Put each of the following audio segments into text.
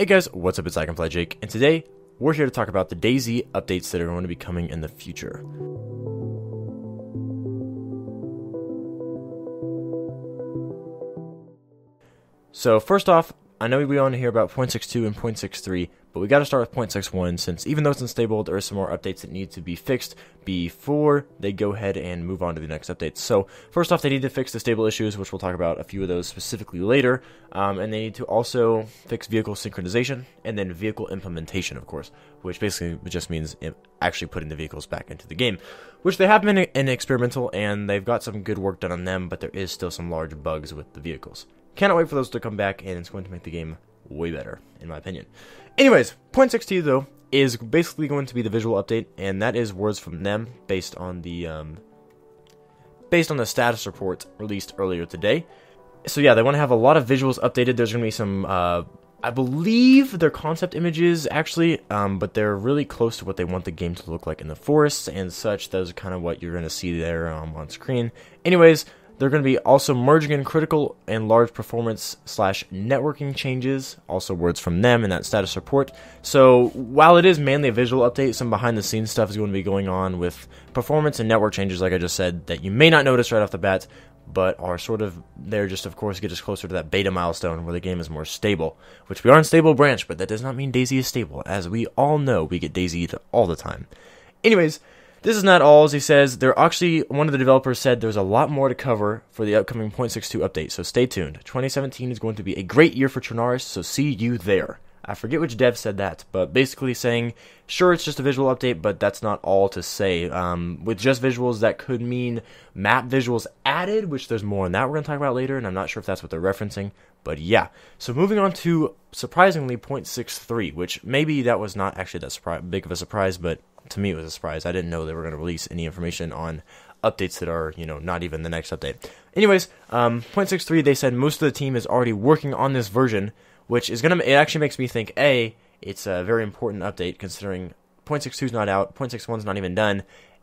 Hey guys, what's up? It's Canvai Jake, and today we're here to talk about the Dayz updates that are going to be coming in the future. So first off, I know we want to hear about 0.62 and 0.63, but we got to start with 0.61 since even though it's unstable, there are some more updates that need to be fixed before they go ahead and move on to the next updates. So first off, they need to fix the stable issues, which we'll talk about a few of those specifically later, and they need to also fix vehicle synchronization and then vehicle implementation, of course, which basically just means actually putting the vehicles back into the game, which they have been in experimental and they've got some good work done on them, but there is still some large bugs with the vehicles. Cannot wait for those to come back, and it's going to make the game way better, in my opinion. Anyways, 0.62 though is basically going to be the visual update, and that is words from them based on the status report released earlier today. So yeah, they want to have a lot of visuals updated. There's going to be some, I believe they're concept images actually, but they're really close to what they want the game to look like in the forests and such. Those are kind of what you're going to see there on screen. Anyways, they're going to be also merging in critical and large performance / networking changes, also words from them in that status report. So while it is mainly a visual update, some behind the scenes stuff is going to be going on with performance and network changes, like I just said, that you may not notice right off the bat, but are sort of there just, of course, get us closer to that beta milestone where the game is more stable, which we are in stable branch, but that does not mean Dayz is stable. As we all know, we get Dayz all the time. Anyways, this is not all, as he says. They're actually, one of the developers said there's a lot more to cover for the upcoming 0.62 update, so stay tuned. 2017 is going to be a great year for Chernarus, so see you there. I forget which dev said that, but basically saying, sure, it's just a visual update, but that's not all to say. With just visuals, that could mean map visuals added, which there's more on that we're going to talk about later, and I'm not sure if that's what they're referencing, but yeah. So moving on to, surprisingly, 0.63, which maybe that was not actually that big of a surprise, but to me it was a surprise. I didn't know they were going to release any information on updates that are, not even the next update. Anyways, 0.63, they said most of the team is already working on this version, which is it actually makes me think, A, it's a very important update considering 0.62 is not out, 0.61 is not even done,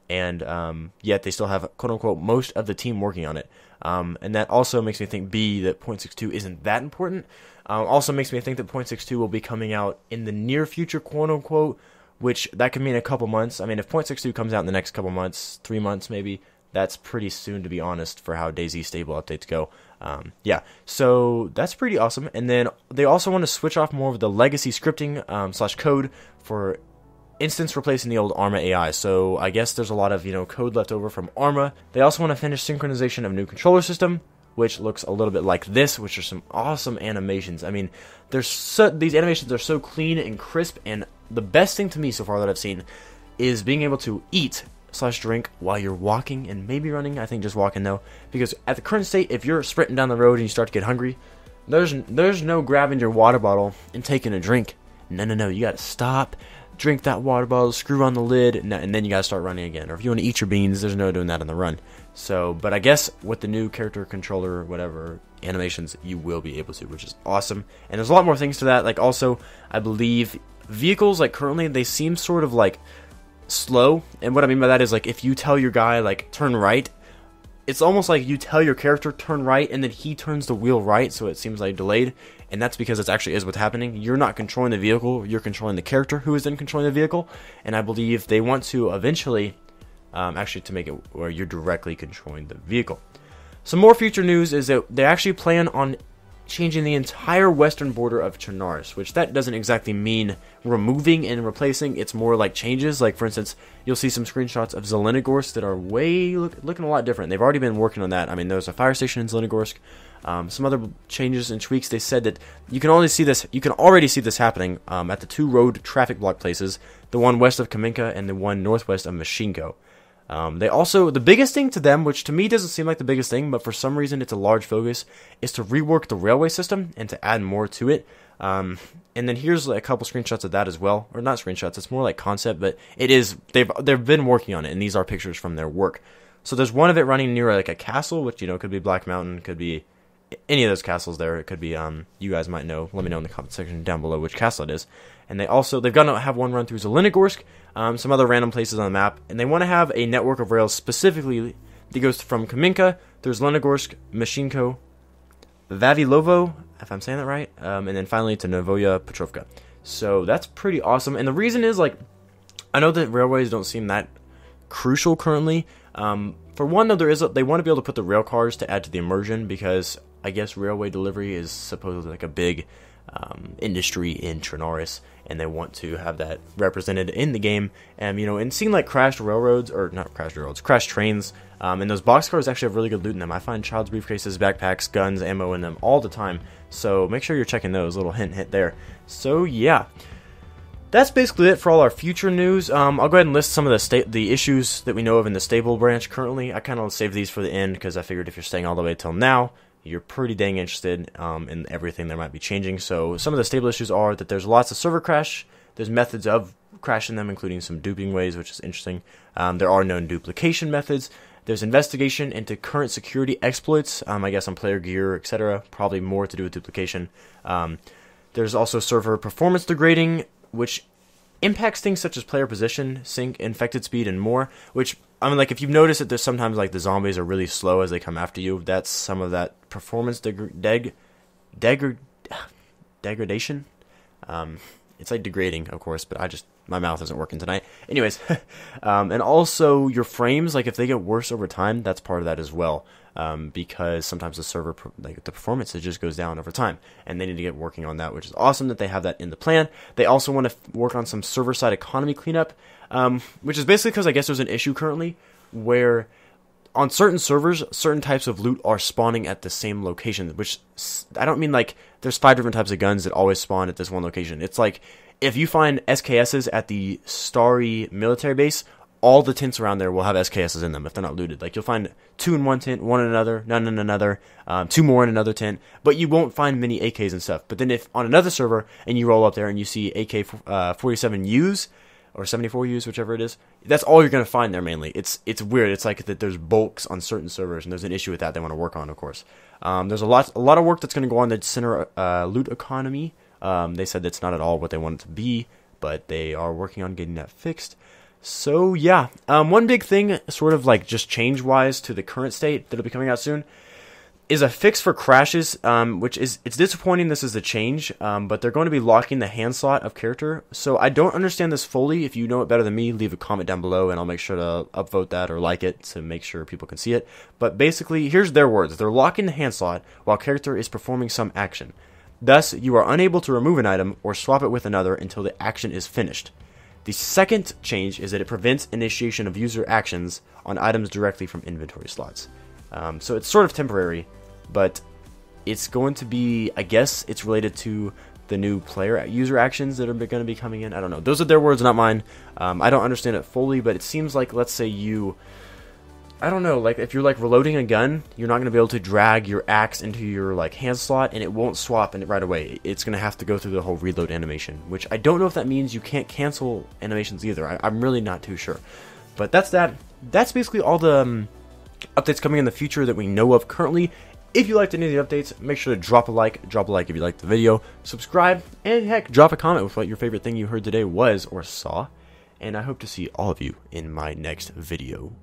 and yet they still have, quote-unquote, most of the team working on it. And that also makes me think, B, that 0.62 isn't that important. Also makes me think that 0.62 will be coming out in the near future, quote-unquote, which that could mean a couple months. I mean, if 0.62 comes out in the next couple months, 3 months maybe, that's pretty soon, to be honest, for how Dayz stable updates go. Yeah, so that's pretty awesome. And then they also want to switch off more of the legacy scripting / code for instance replacing the old Arma AI. So I guess there's a lot of code left over from Arma. They also want to finish synchronization of new controller system, which looks a little bit like this, which are some awesome animations. I mean, these animations are so clean and crisp, and the best thing to me so far that I've seen is being able to eat / drink while you're walking and maybe running. I think just walking though, because at the current state, if you're sprinting down the road and you start to get hungry, there's no grabbing your water bottle and taking a drink. No, you gotta stop, drink that water bottle, screw on the lid, and then you gotta start running again. Or if you want to eat your beans, there's no doing that on the run. So, but I guess with the new character controller, whatever, animations, you will be able to, which is awesome. And there's a lot more things to that. Like also, I believe vehicles, like currently, they seem sort of like slow. And what I mean by that is, like, if you tell your guy, like, turn right, it's almost like you tell your character turn right, and then he turns the wheel right, so it seems like delayed. And that's because it actually is what's happening. You're not controlling the vehicle, you're controlling the character who is then controlling the vehicle. And I believe they want to eventually actually to make it where you're directly controlling the vehicle. Some more future news is that they actually plan on changing the entire western border of Chernarus, which that doesn't exactly mean removing and replacing. It's more like changes. Like, for instance, you'll see some screenshots of Zelenogorsk that are looking a lot different. They've already been working on that. I mean, there's a fire station in Zelenogorsk. Some other changes and tweaks. They said that you can already see this happening at the 2 road traffic block places, the one west of Kamenka and the one northwest of Mashinko. They also, the biggest thing to them, which to me doesn't seem like the biggest thing, but for some reason it's a large focus, is to rework the railway system and to add more to it. And then here's a couple screenshots of that as well, or not screenshots, it's more like concept, but it is, they've been working on it, and these are pictures from their work. So there's one of it running near like a castle, which could be Black Mountain, could be any of those castles there. It could be, you guys might know, let me know in the comment section down below which castle it is. And they've got to have one run through Zelenogorsk, some other random places on the map, and they want to have a network of rails specifically that goes from Kamenka through Zelenogorsk, Mashinko, Vavilovo, if I'm saying that right. And then finally to Novoya Petrovka. So that's pretty awesome. And the reason is, like, I know that railways don't seem that crucial currently. For one, though, they want to be able to put the rail cars to add to the immersion, because I guess railway delivery is supposedly like a big industry in Trinaris, and they want to have that represented in the game. And, you know, and seeing like crashed railroads, or not crashed railroads, crashed trains, and those boxcars actually have really good loot in them. I find child's briefcases, backpacks, guns, ammo in them all the time, so make sure you're checking those. Little hint there. So yeah, that's basically it for all our future news. I'll go ahead and list some of the issues that we know of in the stable branch currently. I kind of saved these for the end because I figured if you're staying all the way till now, you're pretty dang interested in everything that might be changing. So some of the stable issues are that there's lots of server crash. There's methods of crashing them, including some duping ways, which is interesting. There are known duplication methods. There's investigation into current security exploits, I guess on player gear, etc. Probably more to do with duplication. There's also server performance degrading, which impacts things such as player position, sync, infected speed, and more. Which, I mean, like, if you've noticed that there's sometimes, like, the zombies are really slow as they come after you, that's some of that performance degradation. It's like degrading, of course, but my mouth isn't working tonight. Anyways, and also your frames, like, if they get worse over time, that's part of that as well. Because sometimes the server, like, the performance, it just goes down over time, and they need to get working on that, which is awesome that they have that in the plan. They also want to work on some server-side economy cleanup, which is basically because I guess there's an issue currently where on certain servers, certain types of loot are spawning at the same location, which I don't mean like there's 5 different types of guns that always spawn at this one location. It's like if you find SKSs at the Starry military base, all the tents around there will have SKSs in them if they're not looted. Like, you'll find 2 in one tent, 1 in another, none in another, 2 more in another tent, but you won't find many AKs and stuff. But then if on another server and you roll up there and you see AK-47Us or 74Us, whichever it is, that's all you're going to find there mainly. It's weird. It's like that there's bulks on certain servers, and there's an issue with that they want to work on, of course. There's a lot of work that's going to go on the center loot economy. They said that's not at all what they want it to be, but they are working on getting that fixed. So yeah, one big thing, sort of like just change-wise to the current state that'll be coming out soon, is a fix for crashes, which is, it's disappointing this is a change, but they're going to be locking the hand slot of character. So I don't understand this fully. If you know it better than me, leave a comment down below, and I'll make sure to upvote that or like it to make sure people can see it. But basically, here's their words. They're locking the hand slot while character is performing some action. Thus, you are unable to remove an item or swap it with another until the action is finished. The second change is that it prevents initiation of user actions on items directly from inventory slots. So it's sort of temporary, but it's going to be, I guess it's related to the new user actions that are going to be coming in. I don't know. Those are their words, not mine. I don't understand it fully, but it seems like, let's say I don't know, like if you're like reloading a gun, you're not going to be able to drag your axe into your like hand slot and it won't swap in it right away. It's going to have to go through the whole reload animation, which I don't know if that means you can't cancel animations either. I'm really not too sure. But that's that. That's basically all the updates coming in the future that we know of currently. If you liked any of the updates, make sure to drop a like if you liked the video, subscribe, and heck, drop a comment with what your favorite thing you heard today was or saw. And I hope to see all of you in my next video.